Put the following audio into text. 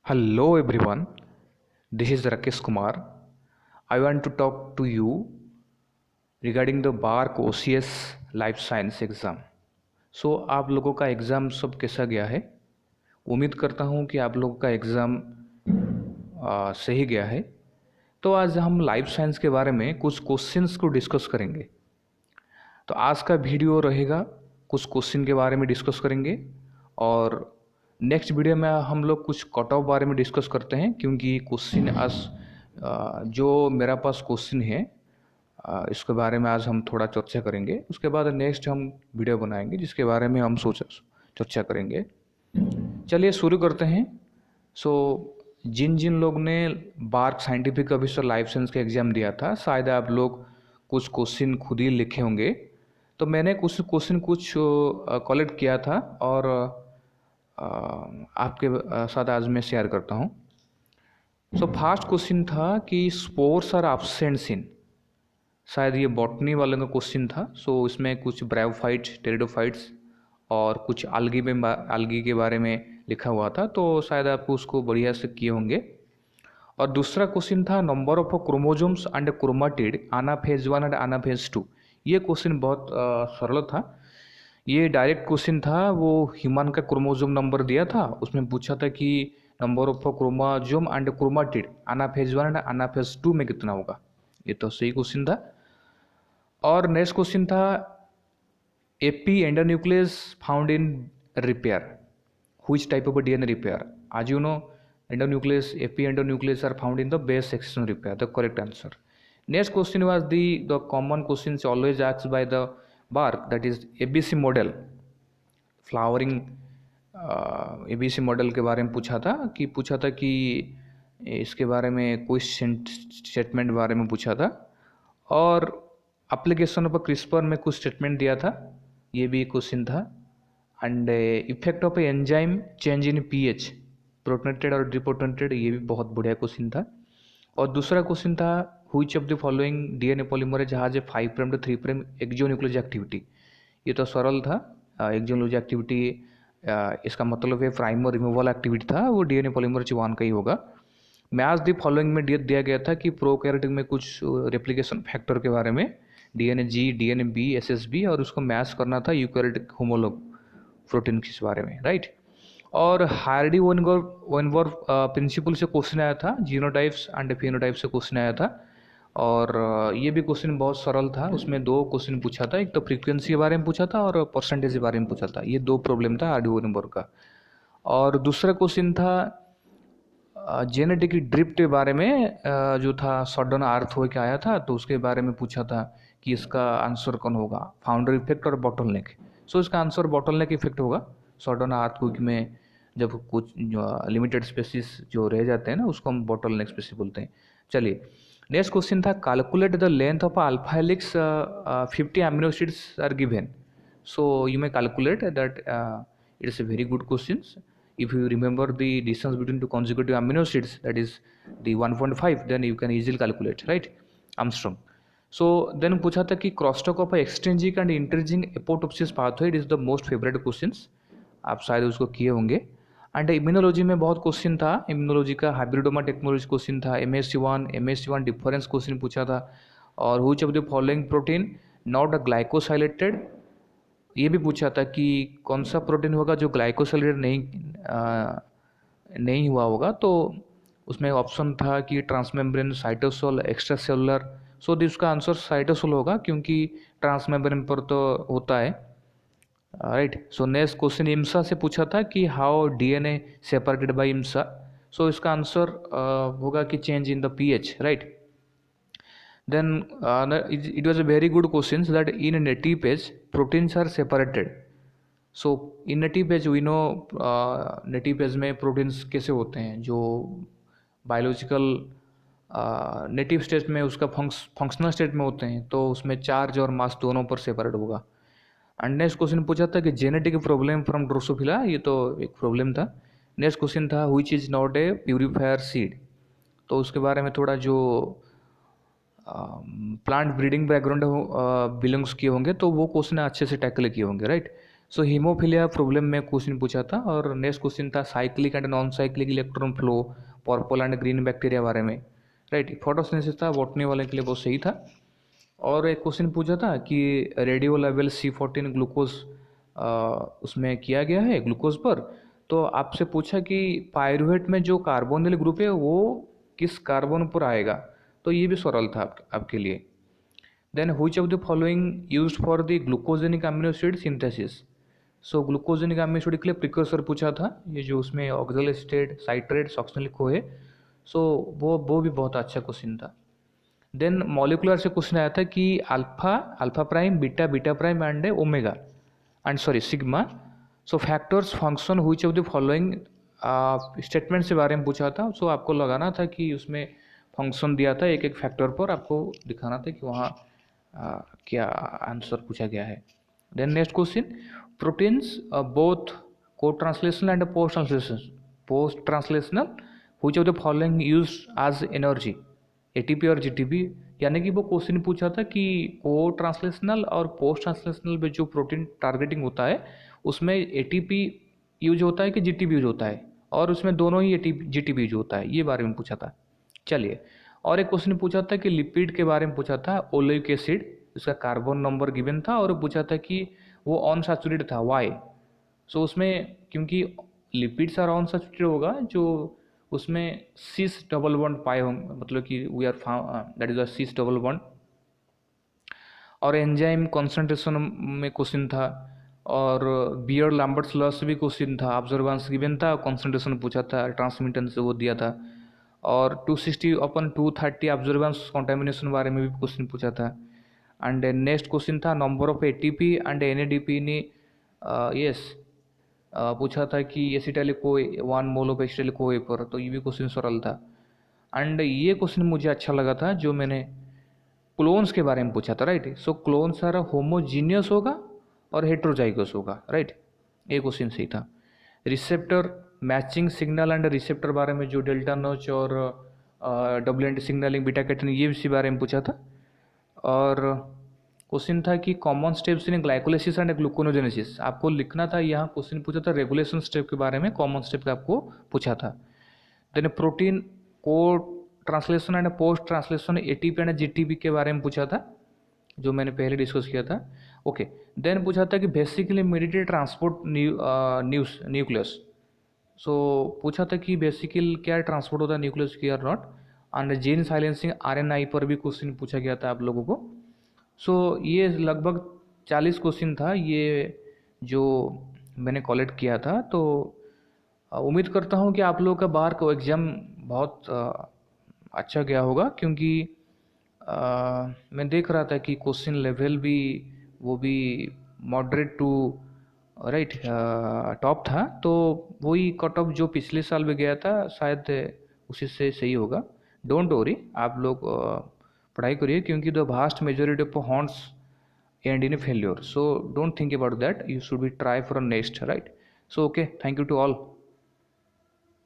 Hello everyone, this is Rakesh Kumar. I want to talk to you regarding the BARC OCS Life Science exam. आप लोगों का exam सब कैसा गया है? उम्मीद करता हूँ कि आप लोगों का एग्ज़ाम सही गया है। तो आज हम लाइफ साइंस के बारे में कुछ क्वेश्चंस को डिस्कस करेंगे। तो आज का वीडियो रहेगा, कुछ क्वेश्चन के बारे में डिस्कस करेंगे और नेक्स्ट वीडियो में हम लोग कुछ कट ऑफ बारे में डिस्कस करते हैं, क्योंकि क्वेश्चन आज जो मेरा पास क्वेश्चन है इसके बारे में आज हम थोड़ा चर्चा करेंगे। उसके बाद नेक्स्ट हम वीडियो बनाएंगे जिसके बारे में हम चर्चा करेंगे। चलिए शुरू करते हैं। जिन जिन लोग ने BARC scientific officer life science का एग्ज़ाम दिया था, शायद आप लोग कुछ क्वेश्चन खुद ही लिखे होंगे। तो मैंने कुछ क्वेश्चन कलेक्ट किया था और आपके साथ आज मैं शेयर करता हूँ। फर्स्ट क्वेश्चन था कि स्पोर्स आर एब्सेंट इन, शायद ये बॉटनी वाले का क्वेश्चन था। इसमें कुछ ब्रायोफाइट्स, टेरिडोफाइट्स और कुछ आल्गी के बारे में लिखा हुआ था, तो शायद आप उसको बढ़िया से किए होंगे। और दूसरा क्वेश्चन था number of chromosomes and chromatid anaphase 1 and anaphase 2। ये क्वेश्चन बहुत सरल था। ये डायरेक्ट क्वेश्चन था, वो ह्यूमन का क्रोमोजोम नंबर दिया था, उसमें पूछा था कि number of chromosome and chromatid anaphase 1 and anaphase 2 में कितना होगा। ये तो सही क्वेश्चन था। और नेक्स्ट क्वेश्चन था AP endonuclease found in repair, which type of a DNA repair? As you know, endonuclease, epi endonuclease are found in the base section repair. The correct answer. Next question was the common questions always asked by the bark, that is ABC model, flowering ABC model के बारे में पूछा था कि इसके बारे में कोई स्टेटमेंट बारे में पूछा था। और एप्लीकेशन ऑफ क्रिस्पर में कुछ स्टेटमेंट दिया था, ये भी क्वेश्चन था। And effect of enzyme change in pH, protonated और डिप्रोटोनेटेड, ये भी बहुत बढ़िया क्वेश्चन था। और दूसरा क्वेश्चन था which of the following DNA polymerase has a 5' to 3' exonuclease activity. ये तो सरल था। एक्सोन्यूक्लियोज एक्टिविटी इसका मतलब है प्राइमर रिमूवल एक्टिविटी था, वो डीएनए पॉलीमरेज 1 का ही होगा। मैच द फॉलोइंग में दिया गया था कि प्रोकैरियोटिक में कुछ रेप्लिकेशन फैक्टर के बारे में, डीएनए जी, डीएनए बी, एसएसबी, और उसको मैच करना था यूकैरियोटिक होमोलॉग प्रोटीन के बारे में, राइट। और हार्डी वेनवर्थ प्रिंसिपल से क्वेश्चन आया था, जीनोटाइप्स एंड फिनोटाइप से क्वेश्चन आया था। और ये भी क्वेश्चन बहुत सरल था। उसमें दो क्वेश्चन पूछा था, एक तो फ्रीक्वेंसी के बारे में पूछा था और परसेंटेज के बारे में पूछा था। ये दो प्रॉब्लम था हार्डी वेनवर्थ का। और दूसरा क्वेश्चन था जेनेटिक ड्रिफ्ट के बारे में, जो था सडन अर्थ हो के आया था, तो उसके बारे में पूछा था कि इसका आंसर कौन होगा, फाउंडर इफेक्ट और बॉटलनेक। इसका आंसर बॉटलनेक इफेक्ट होगा। सडन अर्थक्वेक में जब कुछ लिमिटेड स्पेसिस जो रह जाते हैं ना, उसको हम बॉटलनेक स्पेसिस बोलते हैं। चलिए नेक्स्ट क्वेश्चन था calculate the length of alpha helix 50 amino acids are given. You may calculate that, it is a very good questions. If you remember the distance between two consecutive amino acids, that is the 1.5, then you can easily calculate, right? Armstrong. Then पूछा था कि crosstalk of extrinsic and intrinsic apoptosis pathway, it is the most favourite questions, आप शायद उसको किए होंगे। And immunology में बहुत क्वेश्चन था, इम्यूनोलॉजी का हाइब्रिडोमा टेक्नोलॉजी क्वेश्चन था, MSC1 डिफरेंस क्वेश्चन पूछा था। और which of the following protein not a glycosylated, ये भी पूछा था कि कौन सा प्रोटीन होगा जो ग्लाइकोसाइलेटेड नहीं हुआ होगा। तो उसमें ऑप्शन था कि ट्रांसमेम्ब्रेन, साइटोसोल, एक्स्ट्रा सेलुलर। इसका आंसर साइटोसोल होगा, क्योंकि ट्रांसमेम्ब्रेन पर तो होता है, राइट। नेक्स्ट क्वेश्चन इम्सा से पूछा था कि हाउ डीएनए सेपरेटेड बाय इम्सा। इसका आंसर होगा कि change in the pH, right. Then it was a very good question that in a native page proteins are separated. In native page we know native page में proteins कैसे होते हैं, जो biological native state में उसका functional state में होते हैं, तो उसमें चार्ज और मास दोनों पर सेपरेट होगा। एंड नेक्स्ट क्वेश्चन पूछा था कि जेनेटिक प्रॉब्लम फ्रॉम ड्रोसोफिला, ये तो एक प्रॉब्लम था। नेक्स्ट क्वेश्चन था which is not a purifier seed, तो उसके बारे में थोड़ा जो प्लांट ब्रीडिंग बैकग्राउंड बिलोंग्स किए होंगे तो वो क्वेश्चन अच्छे से टैकल किए होंगे, राइट। सो हीमोफिलिया प्रॉब्लम में क्वेश्चन पूछा था। और नेक्स्ट क्वेश्चन था cyclic and non cyclic electron flow purple and green bacteria बारे में, राइट। फोटोसिंथेसिस था, बॉटनी वाले के लिए बहुत सही था। और एक क्वेश्चन पूछा था कि रेडियो लेवल C14 ग्लूकोज उसमें किया गया है ग्लूकोज पर। तो आपसे पूछा कि पायरुवेट में जो कार्बोनिल ग्रुप है वो किस कार्बन पर आएगा, तो ये भी सरल था आपके लिए। Then which of the following used for the glucogenic amino acid synthesis. So glucogenic amino acid के लिए प्रिकर्सर पूछा था, ये जो उसमें oxaloacetate, citrate, succinyl CoA। So वो भी बहुत अच्छा क्वेश्चन था। देन मॉलिकुलर से क्वेश्चन आया था कि alpha, alpha prime, beta, beta prime and omega and sorry sigma. So factors function which of the following statement से बारे में पूछा था। सो आपको लगाना था कि उसमें फंक्शन दिया था, एक एक फैक्टर पर आपको दिखाना था कि वहाँ क्या आंसर पूछा गया है। Then next question, proteins both co translational and post translational which of the following use as energy, ATP और GTP। यानी कि वो क्वेश्चन पूछा था कि को ट्रांसलेशनल और पोस्ट ट्रांसलेशनल में जो प्रोटीन टारगेटिंग होता है उसमें ATP यूज होता है कि GTP यूज होता है, और उसमें दोनों ही ATP GTP यूज होता है, ये बारे में पूछा था। चलिए, और एक क्वेश्चन पूछा था कि लिपिड के बारे में पूछा था, ओलिक एसिड, उसका कार्बन नंबर गिवन था और पूछा था कि वो अनसैचुरेटेड था, वाई। सो उसमें क्योंकि लिपिड्स आर अनसैचुरेटेड होगा, जो उसमें सिस डबल बॉन्ड पाए होंगे, मतलब कि we are that is a cis double bond. और एंजाइम कॉन्सेंट्रेशन में क्वेश्चन था, और बियर लैम्बर्ट्स लॉ से भी क्वेश्चन था, ऑब्जर्वेंस गिवन था, कॉन्सेंट्रेशन पूछा था, ट्रांसमिटेंस वो दिया था। और 260/230 ऑब्जर्वेंस कॉन्टेमिनेशन बारे में भी क्वेश्चन पूछा था। एंड नेक्स्ट क्वेश्चन था number of ATP and NADP ने यस पूछा था कि acetyl CoA 1 mole of acetyl CoA पर, तो ये भी क्वेश्चन सरल था। एंड ये क्वेश्चन मुझे अच्छा लगा था जो मैंने क्लोन्स के बारे में पूछा था, राइट। सो क्लोन सारा होमोजीनियस होगा और हेट्रोजाइगस होगा, राइट। ये क्वेश्चन सही था। Receptor matching signal and receptor बारे में जो डेल्टा नॉच और double anti signalling, beta cation, ये इसी बारे में पूछा था। और क्वेश्चन था कि common steps in glycolysis and gluconeogenesis, आपको लिखना था। यहाँ क्वेश्चन पूछा था रेगुलेशन स्टेप के बारे में, कॉमन स्टेप का आपको पूछा था। देन प्रोटीन को translation and post translation ATP and GTP के बारे में पूछा था, जो मैंने पहले डिस्कस किया था। ओके, देन पूछा था कि बेसिकली मेडिटेड ट्रांसपोर्ट न्यूक्लियस। सो पूछा था कि बेसिकल क्या ट्रांसपोर्ट होता है न्यूक्लियस की और not. And gene silencing RNA पर भी क्वेश्चन पूछा गया था आप लोगों को। सो ये लगभग 40 क्वेश्चन था ये जो मैंने कलेक्ट किया था। तो उम्मीद करता हूँ कि आप लोगों का बाहर का एग्ज़ाम बहुत अच्छा गया होगा, क्योंकि मैं देख रहा था कि क्वेश्चन लेवल भी वो भी मॉडरेट टू राइट टॉप था। तो वही कट ऑफ जो पिछले साल में गया था शायद उसी से सही होगा। डोंट वरी, आप लोग पढ़ाई करिए, क्योंकि the vast majority of haunts and in failure, so don't think about that, you should be try for next, right. So okay, thank you to all.